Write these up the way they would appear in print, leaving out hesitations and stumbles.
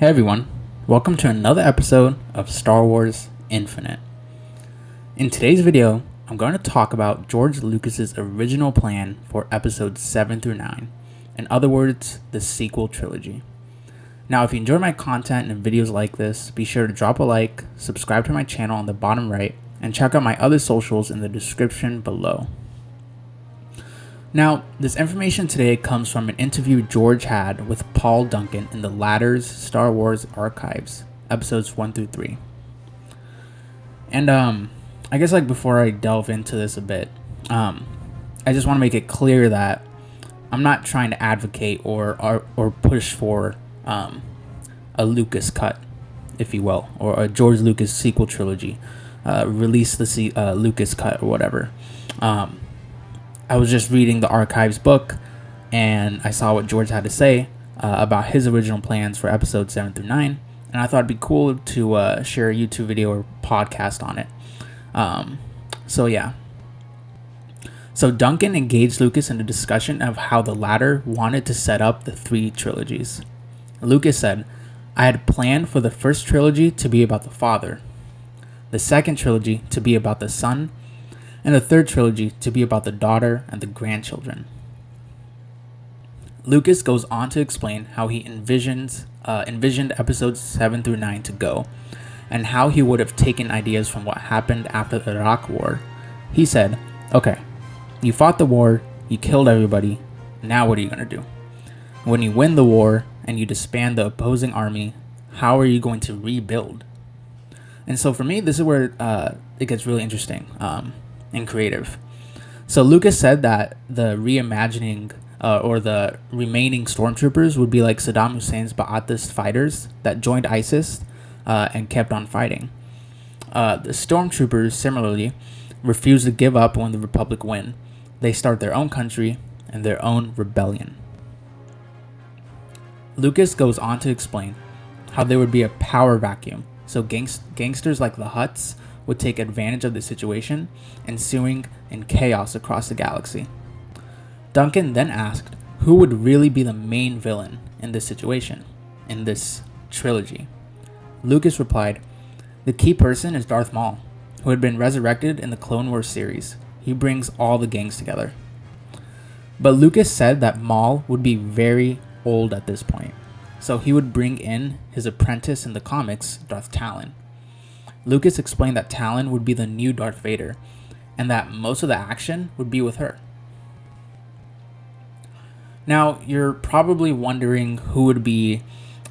everyone, welcome to another episode of Star Wars Infinite. In today's video, I'm going to talk about George Lucas's original plan for episodes 7 through 9, in other words, the sequel trilogy. Now, if you enjoy my content and videos like this, be sure to drop a like, subscribe to my channel on the bottom right, and check out my other socials in the description below. Now, this information today comes from an interview George had with Paul Duncan in the latter's Star Wars archives, episodes 1 through 3. And I guess before I delve into this a bit, I just want to make it clear that I'm not trying to advocate or push for a Lucas cut, if you will, or a George Lucas sequel trilogy, release the Lucas cut or whatever. I was just reading the archives book, and I saw what George had to say about his original plans for episodes 7 through 9, and I thought it'd be cool to share a YouTube video or podcast on it. So Duncan engaged Lucas in a discussion of how the latter wanted to set up the three trilogies. Lucas said, "I had planned for the first trilogy to be about the father, the second trilogy to be about the son, and the third trilogy to be about the daughter and the grandchildren." Lucas goes on to explain how he envisioned episodes 7 through 9 to go, and how he would have taken ideas from what happened after the Iraq War. He said, "Okay, you fought the war, you killed everybody, now what are you going to do? When you win the war and you disband the opposing army, how are you going to rebuild?" And so for me, this is where it gets really interesting and creative. So Lucas said that the reimagining or the remaining stormtroopers would be like Saddam Hussein's Ba'athist fighters that joined ISIS and kept on fighting. The stormtroopers similarly refuse to give up when the Republic win. They start their own country and their own rebellion. Lucas goes on to explain how there would be a power vacuum, so gangsters like the Hutts would take advantage of the situation, ensuing in chaos across the galaxy. Duncan then asked who would really be the main villain in this situation, in this trilogy. Lucas replied, "The key person is Darth Maul, who had been resurrected in the Clone Wars series. He brings all the gangs together." But Lucas said that Maul would be very old at this point, so he would bring in his apprentice in the comics, Darth Talon. Lucas explained that Talon would be the new Darth Vader, and that most of the action would be with her. Now, you're probably wondering who would be,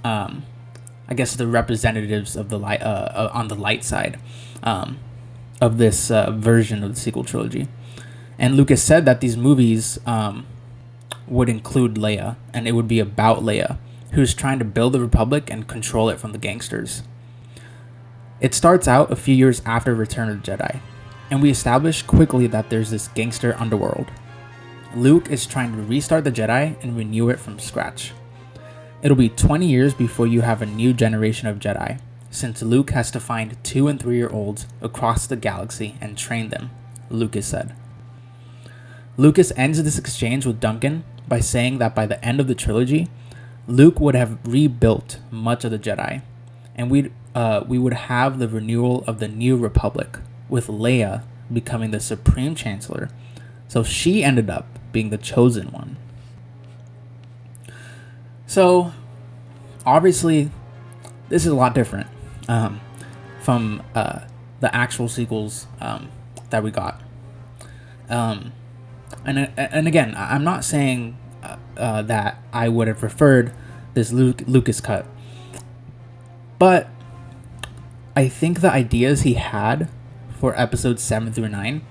the representatives of the light on the light side of this version of the sequel trilogy. And Lucas said that these movies would include Leia, and it would be about Leia, who's trying to build the Republic and control it from the gangsters. It starts out a few years after Return of the Jedi, and we establish quickly that there's this gangster underworld. Luke is trying to restart the Jedi and renew it from scratch. It'll be 20 years before you have a new generation of Jedi, since Luke has to find 2- and 3-year-olds across the galaxy and train them, Lucas said. Lucas ends this exchange with Duncan by saying that by the end of the trilogy, Luke would have rebuilt much of the Jedi, and we would have the renewal of the New Republic, with Leia becoming the Supreme Chancellor, so she ended up being the chosen one. So, obviously, this is a lot different from the actual sequels that we got. And again, I'm not saying that I would have preferred this Lucas cut, but I think the ideas he had for episodes 7 through 9,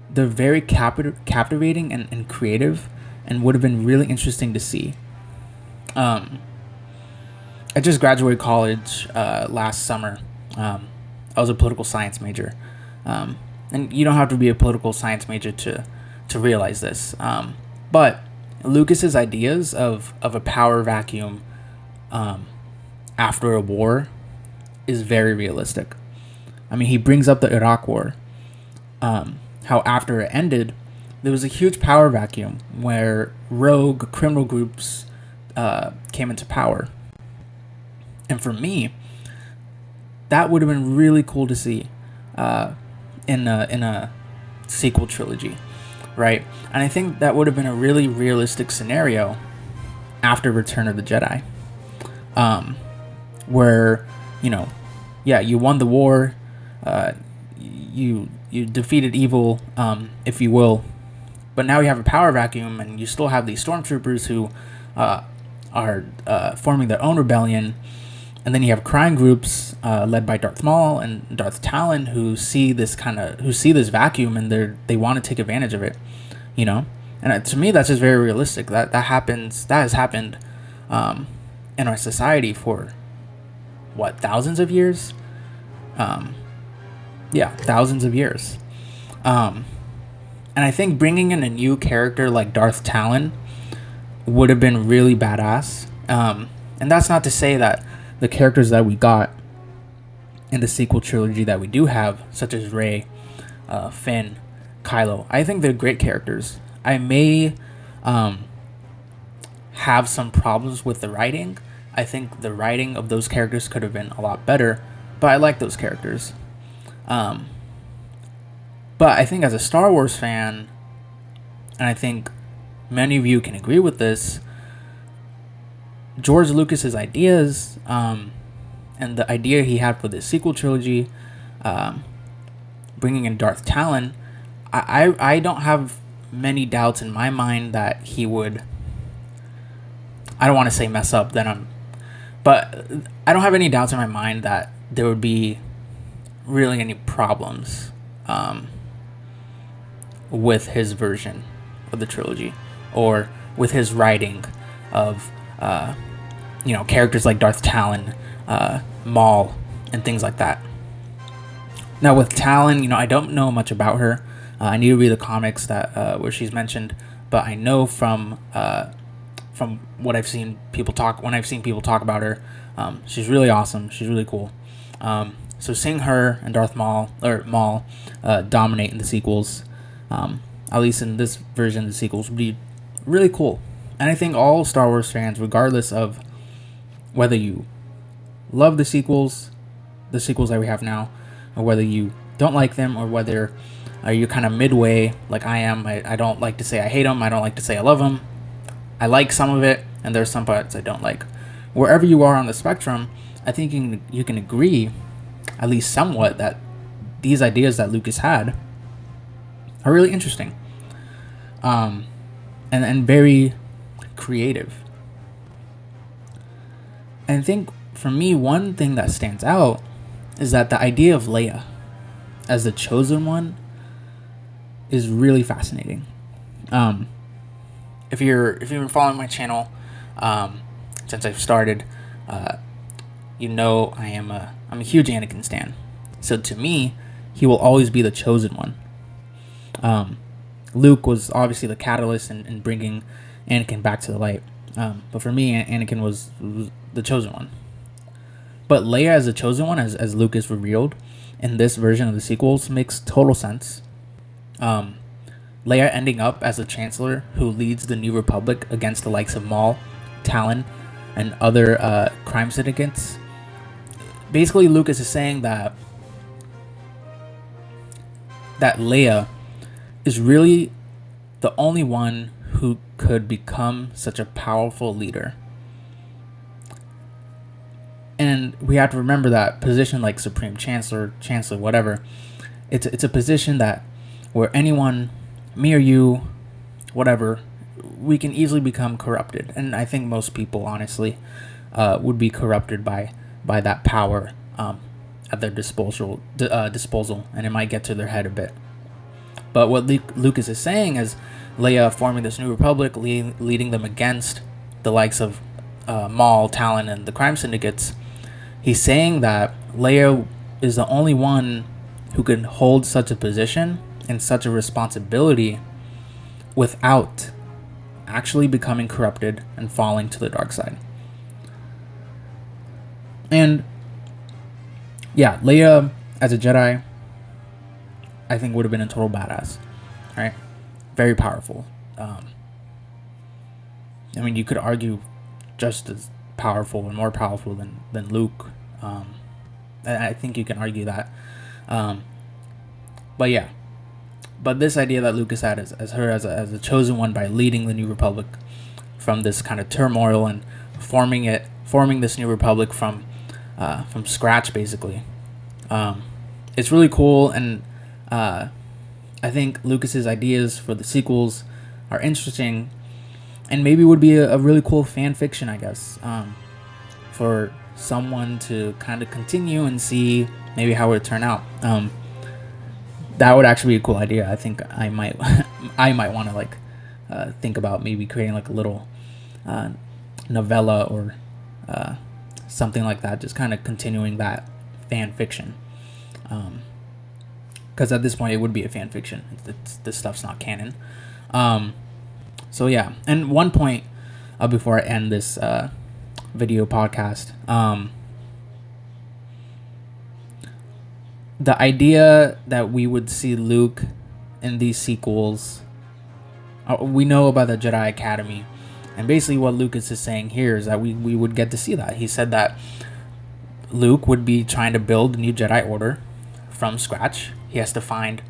they're very captivating and creative, and would have been really interesting to see. I just graduated college last summer. I was a political science major, and you don't have to be a political science major to realize this. But Lucas's ideas of a power vacuum after a war is very realistic. I mean, he brings up the Iraq War, how after it ended, there was a huge power vacuum where rogue criminal groups came into power. And for me, that would have been really cool to see in a sequel trilogy, right? And I think that would have been a really realistic scenario after Return of the Jedi, where, you know, yeah, you won the war, you defeated evil, if you will, but now you have a power vacuum, and you still have these stormtroopers who are forming their own rebellion, and then you have crime groups led by Darth Maul and Darth Talon who see this vacuum, and they want to take advantage of it, you know. And to me, that's just very realistic. That has happened in our society for what, thousands of years. Thousands of years. And I think bringing in a new character like Darth Talon would have been really badass. And that's not to say that the characters that we got in the sequel trilogy that we do have, such as Rey, Finn, Kylo, I think they're great characters. I may have some problems with the writing. I think the writing of those characters could have been a lot better, but I like those characters. But I think as a Star Wars fan, and I think many of you can agree with this, George Lucas's ideas, and the idea he had for the sequel trilogy, bringing in Darth Talon, I don't have many doubts in my mind that he would, I don't want to say mess up, but I don't have any doubts in my mind that there would be really any problems with his version of the trilogy, or with his writing of characters like Darth Talon, Maul, and things like that. Now with Talon, I don't know much about her. I need to read the comics that where she's mentioned, but I know from what I've seen people talk about her, she's really awesome. She's really cool. So seeing her and Darth Maul dominate in the sequels, at least in this version of the sequels, would be really cool. And I think all Star Wars fans, regardless of whether you love the sequels that we have now, or whether you don't like them, or whether you're kind of midway like I am. I don't like to say I hate them. I don't like to say I love them. I like some of it, and there's some parts I don't like. Wherever you are on the spectrum, I think you can agree, at least somewhat, that these ideas that Lucas had are really interesting, and very creative. And I think for me, one thing that stands out is that the idea of Leia as the chosen one is really fascinating. If you've been following my channel since I've started, I'm a huge Anakin stan. So to me, he will always be the chosen one. Luke was obviously the catalyst in bringing Anakin back to the light. But for me, Anakin was the chosen one. But Leia as the chosen one, as Lucas revealed in this version of the sequels, makes total sense. Leia ending up as the Chancellor who leads the New Republic against the likes of Maul, Talon, and other crime syndicates. Basically, Lucas is saying that Leia is really the only one who could become such a powerful leader. And we have to remember that position like Supreme Chancellor, whatever, it's a position that where anyone, me or you, whatever, we can easily become corrupted. And I think most people, honestly, would be corrupted by that power at their disposal, and it might get to their head a bit. But what Lucas is saying is Leia forming this new republic, leading them against the likes of Maul, Talon, and the crime syndicates. He's saying that Leia is the only one who can hold such a position and such a responsibility without actually becoming corrupted and falling to the dark side. And yeah, Leia as a Jedi, I think would have been a total badass, right? Very powerful. You could argue just as powerful and more powerful than Luke. I think you can argue that. But yeah, but this idea that Lucas had as her as a chosen one by leading the New Republic from this kind of turmoil and forming this New Republic from scratch, basically. It's really cool, and I think Lucas's ideas for the sequels are interesting, and maybe would be a really cool fan fiction, I guess, for someone to kind of continue and see maybe how it would turn out. That would actually be a cool idea. I think I might want to like think about maybe creating like a little novella or something like that, just kind of continuing that fan fiction. Because at this point it would be a fan fiction. This stuff's not canon. So yeah, and one point before I end this video podcast, the idea that we would see Luke in these sequels, we know about the Jedi Academy, and basically what Lucas is saying here is that we would get to see that. He said that Luke would be trying to build a new Jedi Order from scratch. He has to find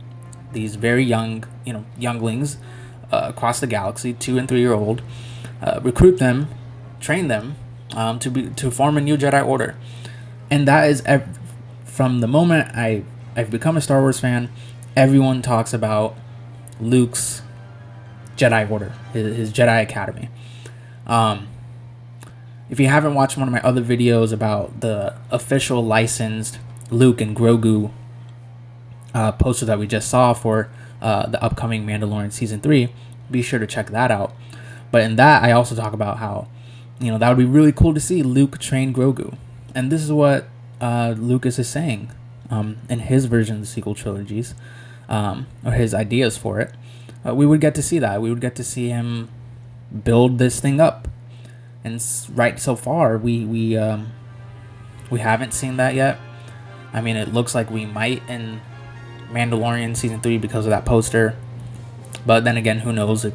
these very young, younglings across the galaxy, 2 and 3 year old, recruit them, train them to form a new Jedi Order, and that is from the moment I've become a Star Wars fan. Everyone talks about Luke's Jedi Order, his Jedi Academy. If you haven't watched one of my other videos about the official licensed Luke and Grogu poster that we just saw for the upcoming Mandalorian Season 3, be sure to check that out. But in that, I also talk about how, that would be really cool to see Luke train Grogu. And this is what Lucas is saying in his version of the sequel trilogies, or his ideas for it. We would get to see that. We would get to see him build this thing up. And right so far, we haven't seen that yet. I mean, it looks like we might in Mandalorian Season 3 because of that poster. But then again, who knows? It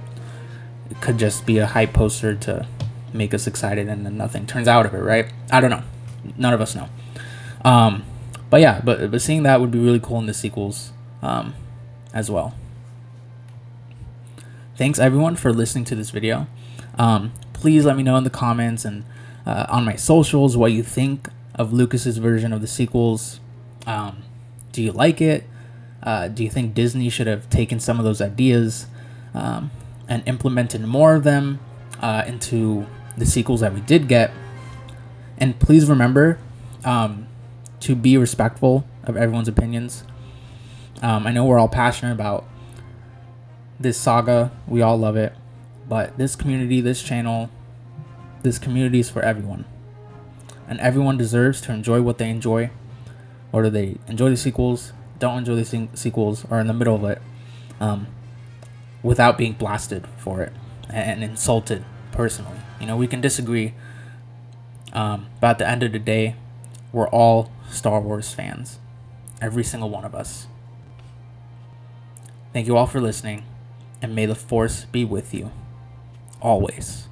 could just be a hype poster to make us excited, and then nothing turns out of it, right? I don't know. None of us know. But yeah, but seeing that would be really cool in the sequels as well. Thanks everyone for listening to this video. Please let me know in the comments and on my socials what you think of Lucas's version of the sequels. Do you like it? Do you think Disney should have taken some of those ideas and implemented more of them into the sequels that we did get? And please remember to be respectful of everyone's opinions. I know we're all passionate about this saga. We all love it. But this community, this channel, this community is for everyone. And everyone deserves to enjoy what they enjoy. Whether they enjoy the sequels, don't enjoy the sequels, or in the middle of it, without being blasted for it and insulted personally. We can disagree, but at the end of the day, we're all Star Wars fans. Every single one of us. Thank you all for listening, and may the Force be with you. Always.